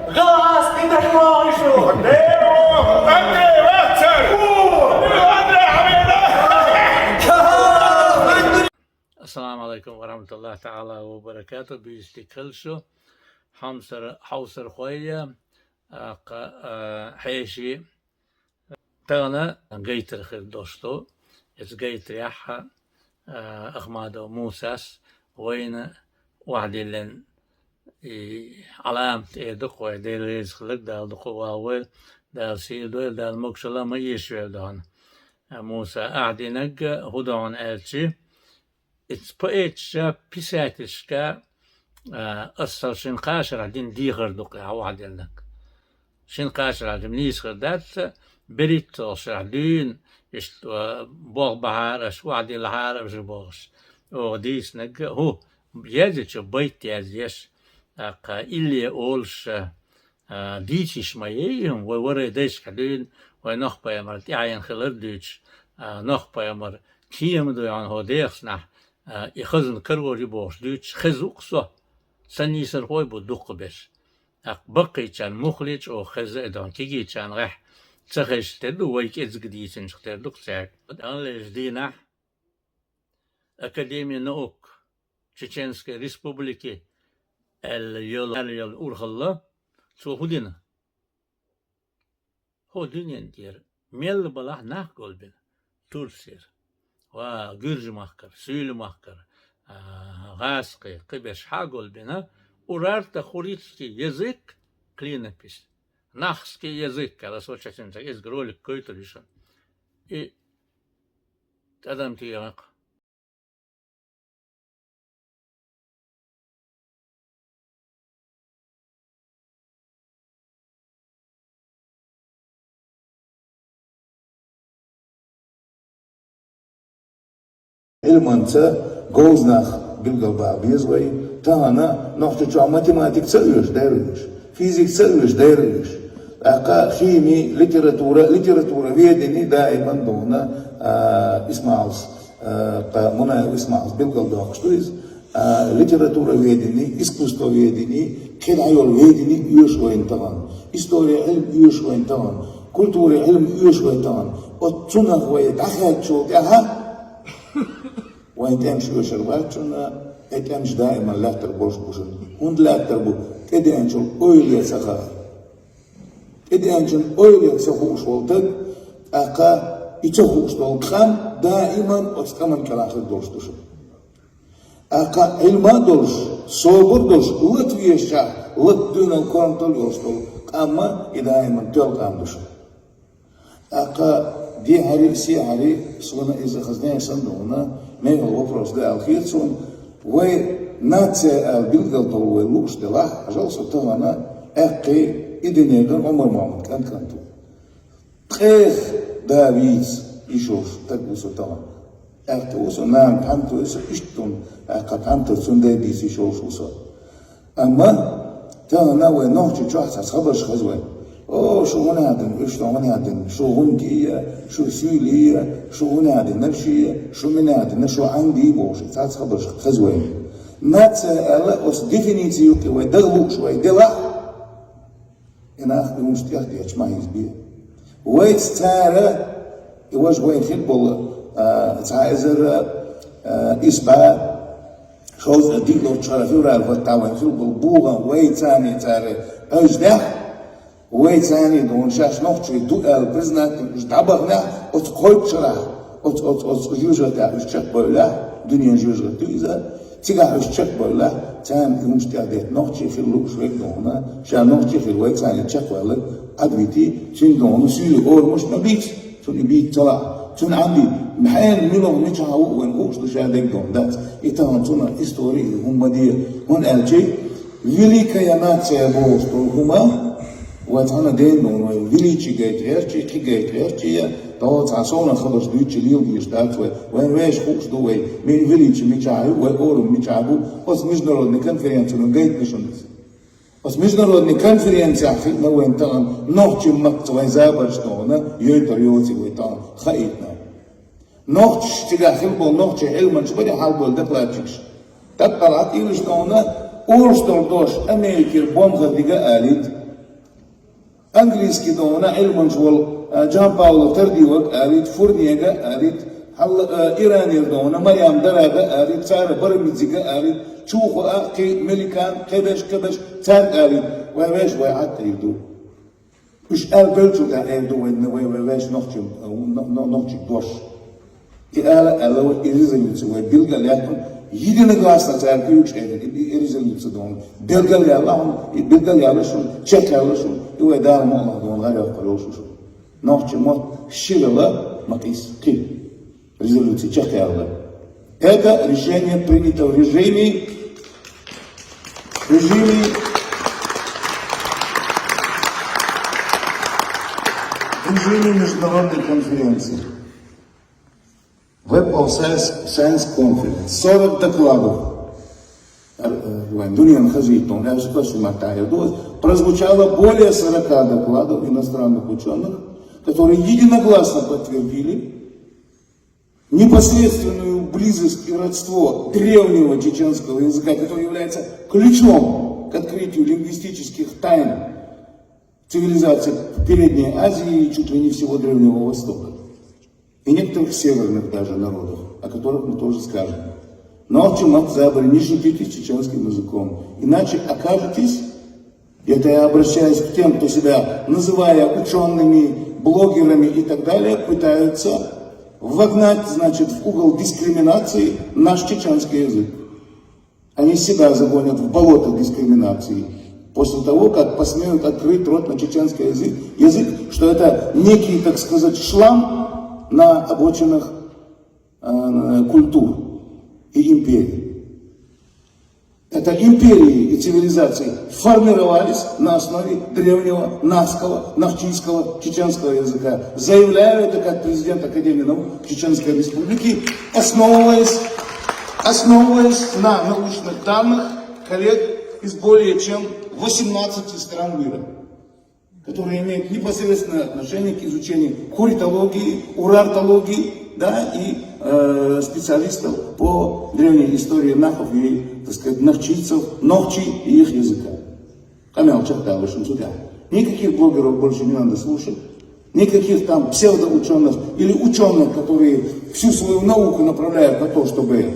غلاس كده شو السلام عليكم ورحمة الله تعالى وبركاته. بيستكلشو حوصر خويا حيشي تانا جيتر خير دوستو اس جيتر يحا اخمادو موساس وين وعدي لن علامة ايدوك ويدي ريز خلق دال دقو واويل دال سيدويل دال مكشلا ما يشويل دان موسى اعدي نج هدون الشي اتس بويتش بيساتشكا أصل شنقاشر عدين ديغر دوقي عواد لك شنقاشر عدين نيسخر دات بريتو شعدين يشت بوغ بحارش وعدي الحارش بوغش وديس نج هو يزيش بيت يزيش إلي أولش ديتش مايهم ووري ديش كدين ونخ بيامر تعين خلر ديتش نخ بيامر كيم دوان هو ديخس نح يخزن كروري بوغش ديتش خزوق سو سني سرقوي بدوق بس بقي كان مخلج أو خزء دان كي كان رح تخش تدو ويك إزقديس نشتر دوق ساك أنا لجدينا أكاديمية نوك تشيتشنسكي ريسبوبليكي اليول أورخلا سو هدينا هو دنيا دير ميل بلاه ناخ قلبنا تورسير وجرج مخكر سيل مخكر غاسقي قبش حاقل بنا ورارتا خوريتسكي يزيك كلينا بيس ناخسكي يزيك كلا سوچا سنسا إز غرولك كويتريشن تادم تيغاق Ilmanca Golznach Bilgalba Bizway, Tana, noch zu Mathematik zerlöscht, Physik zerlöscht, أقا خيمي ليتراتورة ويدني دائما دون إسماعيل منا إسماعيل بالقلب أخشتويز ليتراتورة ويدني إسكوستو ويدني كنعيول ويدني يوشوين طبعا إستوريا علم يوشوين طبعا كولتوريا علم يوشوين طبعا وتصنع ويدعخل شو تها وين تمشي وشربات شنا تمشي دائما لا تربوش بوشن هند لا تربو تدي أنشل أويليا سخاء تدي أنشل أويليا سخوش والتد أقا يتخوش والخام دائما أتكمن كلاخر دوش دوشن أقا علما دوش صوبر دوش لطوية شا لطدون الكورنتل يوستول أما دائما تلقام دوشن أقا دي هاري سي هاري سونا إذا خزناه صندوقنا ما هو вопрос ده الخير سون وناتسا البلغل طلوه لوش دلاه عجل سلطانا أقي إدنيغن عمر محمد كانتو تخيخ داويز يشوف تقو سلطانا أقتو سو نام تانتو إسا إشتون أقا تانتو سنده ديس يشوف وصا أما تانا ونوحي جوحسا خبرش خزوين شو هنادن إيش هنادن شو هنكية شو سيلية شو هنادن نفسية شو منادن شو عندي بوش تعال خبر خزوين ناتسأل أس ديفينيتيو كوي دغلو شوي دلا أنا أخذ مشتيخ ديش ما يزبيه ويت تارة يواج وين فيتبول تعايزر إسبا شوز ديلو تشارفيورا الفتاوين فيتبول بوغا ويت تاني تارة أجده ويتاني دون شاش نوختشي دوال برزنات جدابغنا أتقويتشرا أتجوجة أشتك بولا دنيا جوجة دوزا تيجا أشتك بولا تان المستعدات نوختشي في اللوك شويك دونا شا نوختشي في الويتاني تشك بولا أدويتي شين دون سيلي أول مش نبيت شون يبيت طلع شون عندي محين ميلو ميتشاو ونقوش لشادك دون دات إتان تونا إستوري هم دي هون ألجي великая нация Божья, хума вот она денно величие герчи, герчи, то цасона خبر دوتشي ليل يشتات وين ويش خوش دوي من величие мечаю, وين мечаю, os международной конференции, но гейт нишунс. Os международной конференции ахилна وين там ночью макцвай забарштона, يوتريوتي وين там خايتنا. نوتش تجاهل بول نوتش علما شبه حال بول دبلاتش. تطلعت إيش دونا أورستول دوش أمريكا بوم غديجا آليت английский доона Эльман Жвол, Джан Пауло Тардивак, арит Фурнега, арит Иранер доона, Мариам Дарага, арит Цара Барамидзига, арит Чухуа, Ки Меликан, Кебеш, Цар арит, Вайвеш, Вайат Ривду. Уж Элбельчук Ривду, Вайвеш, Нохчик Дош. И Алла резолюцию, Билгаляхун, единогласно церкви учредили резолюцию доона. Билгалялашун, Чекалашун, и Вайдар Молах доон, Гарев Парошушун. Нохчик Мот, Ширала, Матис, Ки. Резолюции Чекалла. Это решение принято в режиме международной конференции. Web of Science Conference. 40 докладов. Дунян Хазитон, прозвучало более 40 докладов иностранных ученых, которые единогласно подтвердили непосредственную близость и родство древнего чеченского языка, который является ключом к открытию лингвистических тайн цивилизации Передней Азии и чуть ли не всего Древнего Востока. И некоторых северных даже народов, о которых мы тоже скажем. Но в чем забыли, не шутите чеченским языком. Иначе окажетесь, и это я обращаюсь к тем, кто себя, называя учеными, блогерами и так далее, пытаются вогнать, значит, в угол дискриминации наш чеченский язык. Они себя загонят в болото дискриминации после того, как посмеют открыть рот на чеченский язык, что это некий, так сказать, шлам на обочинах культур и империй. Это империи и цивилизации формировались на основе древнего навского, навчийского, чеченского языка. Заявляю это как президент Академии наук Чеченской Республики, основываясь на научных данных коллег из более чем 18 стран мира, которые имеют непосредственное отношение к изучению куритологии, урартологии, да, и специалистов по древней истории нахов и, так сказать, навчийцев, нохчи и их языка. Камел Чахталышин сюда. Никаких блогеров больше не надо слушать, никаких там псевдоученых или ученых, которые всю свою науку направляют на то, чтобы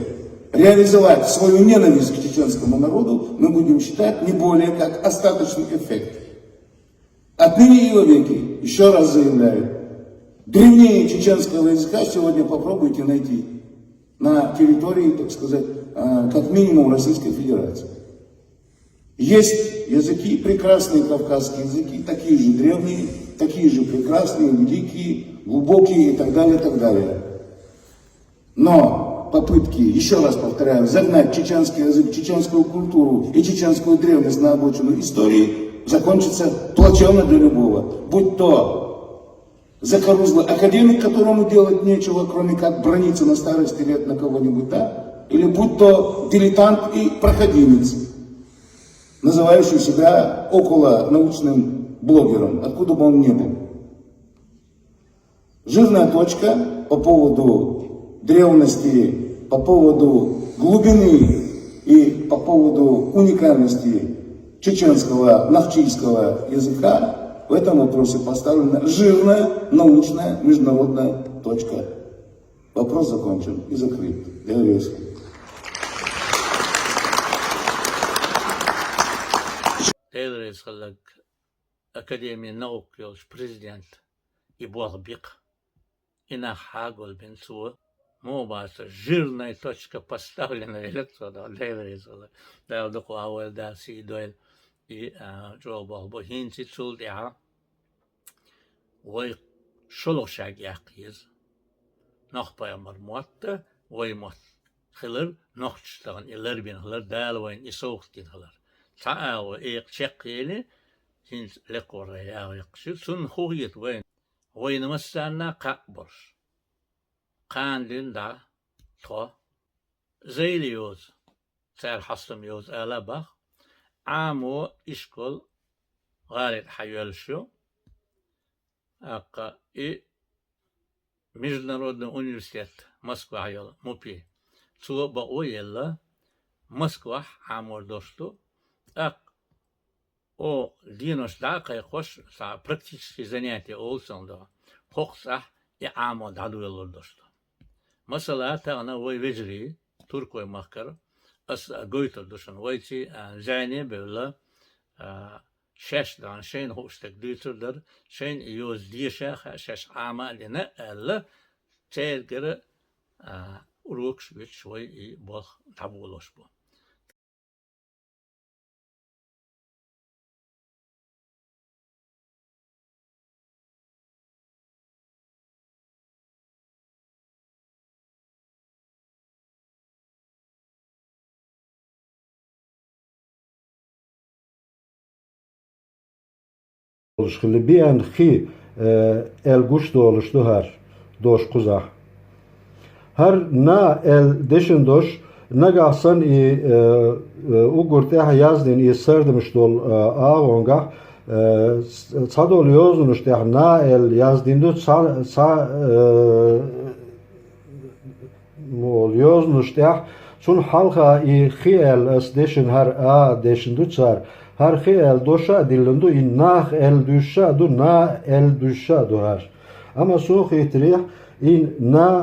реализовать свою ненависть к чеченскому народу, мы будем считать не более как остаточный эффект. Отныне и вовеки, еще раз заявляю, древнее чеченского языка сегодня попробуйте найти на территории, так сказать, как минимум Российской Федерации. Есть языки, прекрасные кавказские языки, такие же древние, такие же прекрасные, великие, глубокие и так далее, и так далее. Но попытки, еще раз повторяю, загнать чеченский язык, чеченскую культуру и чеченскую древность на обочину истории закончится плачевно для любого. Будь то закорузлый академик, которому делать нечего, кроме как брониться на старости лет на кого-нибудь, да? Или будь то дилетант и проходимец, называющий себя около научным блогером, откуда бы он ни был. Жирная точка по поводу древности, по поводу глубины и по поводу уникальности чеченского, навчийского языка в этом вопросе поставлена жирная научная международная точка. Вопрос закончен и закрыт. Академия наук президент Ибуахбик Инаха Гольбенцуа Мобаса жирная точка поставлена электродом да докуавел да сидойл и джобал бохинти цулдиа ой шолошаг яқиз нахпая мармуатта ой мот хилер нахчтан илербин хилер далвайн исоухтин хилер таао эк чекели хин лекора яқши сун хугит وين مسانا قبرش قان لندا تو زيليوز سال حصم يوز آلابخ عامو إشكول غالد حيولشو أقا международный университет Москва عيال موبي تو بقوي يلا Москва عامو دوشتو أق o dinos da kaykoş sa praktik zaniyeti olsun da hoksah amo dalı olur dostu. Mesela ta ana vay vecri Türk ve mahkar as goytur düşün vayçi zani böyle şeş dan şeyin hoştek dütürdür şeyin yüz diyşe şeş amaline elle çelgere urukş bir şey bol tabuluş bu. Oluşkili bir en xi el guş oluştu her doş kuzah. Her na el deşin doş nagahsan ugurte yazdin serdimiş dol ağonga sadol yozunuş de na el yazdin sa mol yozunuş de sun halka xi el es deşin her a deşin duçar her xi el doşa dilindu nah el düşa du na el düşa du her ama sun xitri in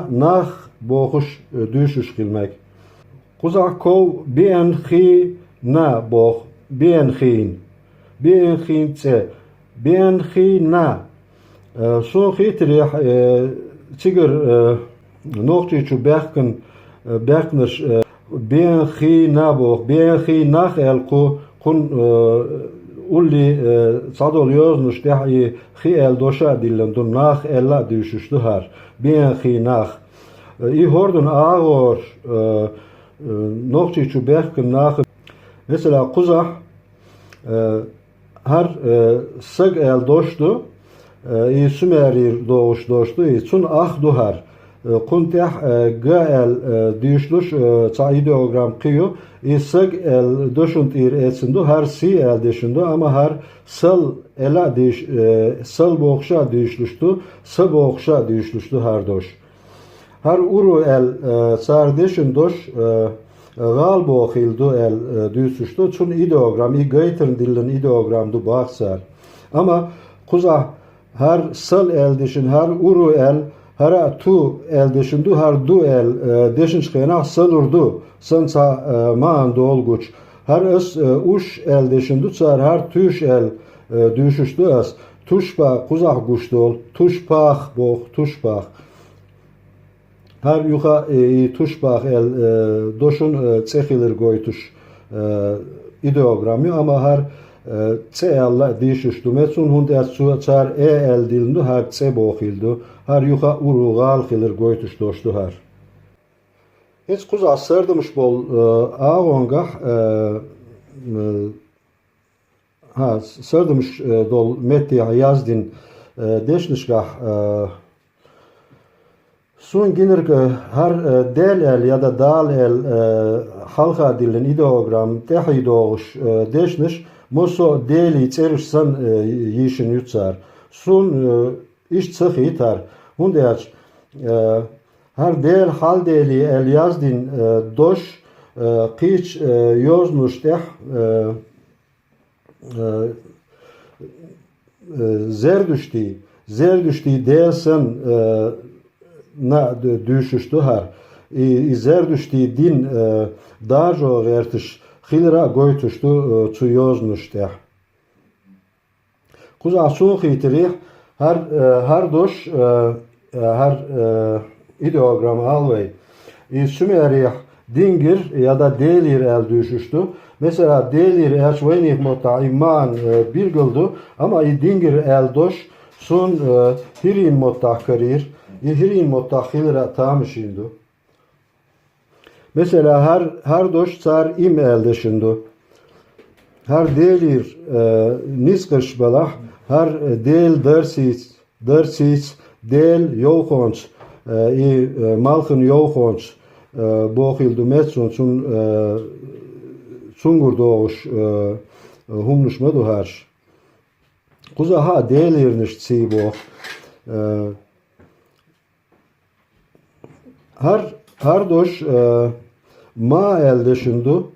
nah boğuş düşüş kilmek. Kuzak kov bien xi na boğ bien xin tse bien xi na sun xitri çigir nokçu çu berkniş bien xi na boğ bien xi nah el ku kun ulli sadol yoznuş de xi el doşa dilindu nah ella düşüştü her bien xi nah i hordun ağır nokçu çu berkın nah mesela kuzah her sık el doştu i sümerir doştu i sun ah duhar kunteh el düşlüş ça ideogram kıyı i sık el doşunt ir etsindu her si el deşindu ama her sıl ela deş sıl boğuşa düşlüştü sı boğuşa düşlüştü her doş her uru el sardeşin doş gal boğildu el düşüştü çun ideogram i gaytın dilin ideogramdu bağsar ama kuzah her sıl el deşin her uru el her tu el deşindu her du el deşin çıkayana sılurdu sansa maan dolguç her es uş el deşindu çar her tüş el düşüştü es tuşpa kuzah guçtol tuşpah boğ tuşpah her yuha tuşpah el doşun çekilir goytuş ideogramı ama her C alla düşüştü metsun hund su çar el dilindu her C boğildu her yuha urugal kilir goytuş doştu her hiç kuza sırdımış bol ağongah ha sırdımış dol metti yazdin deşnişgah sun ginir her del el ya da dal el halka dilin ideogram tehi doğuş deşniş moso deli çerişsan yişin yutsar sun iş çıkı itar hundeyaç her del hal deli el yazdin doş qiç yoznuş teh zerdüşti delsen na düşüştü her zerdüşti din dajo vertiş xilra goytuştu çu yoznuş teh kuza sun xitri her doş her ideogram alvay sümerih dingir ya da delir el düşüştü. Mesela delir eşveynih mota iman bir gıldı ama dingir el doş sun hirin mota karir hirin mota xilra tamışındı. Mesela her doş çar im el deşindu. Her delir niskış balah her del dersiz del yoğunç malkın yoğunç boğildu metsun sungur doğuş humnuşmadı her kuza ha delirniş çi boğ her doş ma el deşindu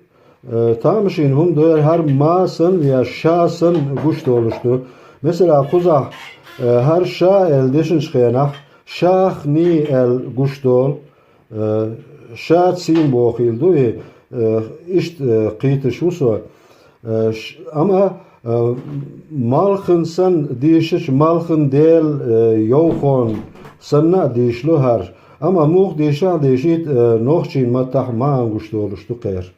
Tamışın hum doyar her masın ya şasın güçlü oluştu. Mesela kuzah her şa el deşin çıkayanak şah ni el güçlü ol şa tsin boğildu işte kıytış usu ama malkın sen değişiş malkın değil yoğun sana değişli her ama muh değişa değişit nohçin matah ma güçlü oluştu kayır.